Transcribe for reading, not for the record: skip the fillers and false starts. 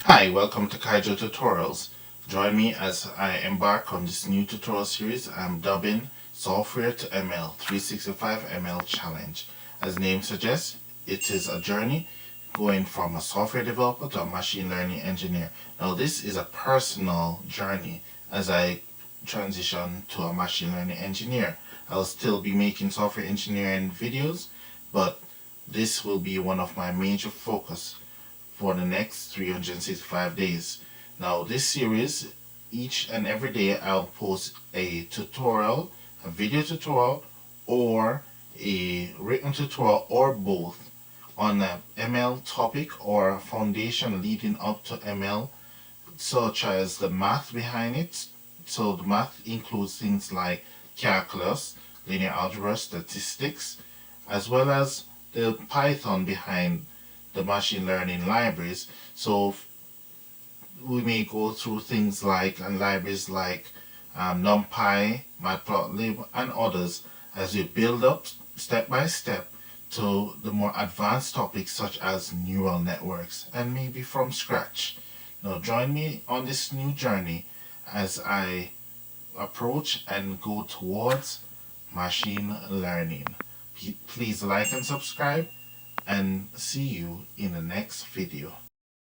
Hi, welcome to Kaijo Tutorials. Join me as I embark on this new tutorial series I'm dubbing Software to ML 365 ML Challenge. As the name suggests, it is a journey going from a software developer to a machine learning engineer. Now this is a personal journey as I transition to a machine learning engineer. I'll still be making software engineering videos, but this will be one of my major focus for the next 365 days. Now, this series, each and every day, I'll post a tutorial, a video tutorial, or a written tutorial, or both, on a ML topic or foundation leading up to ML, such as the math behind it. So, the math includes things like calculus, linear algebra, statistics, as well as the Python behind the machine learning libraries. So we may go through things like and libraries like NumPy, Matplotlib, and others as we build up step by step to the more advanced topics such as neural networks and maybe from scratch. Now join me on this new journey as I approach and go towards machine learning. Please like and subscribe and see you in the next video.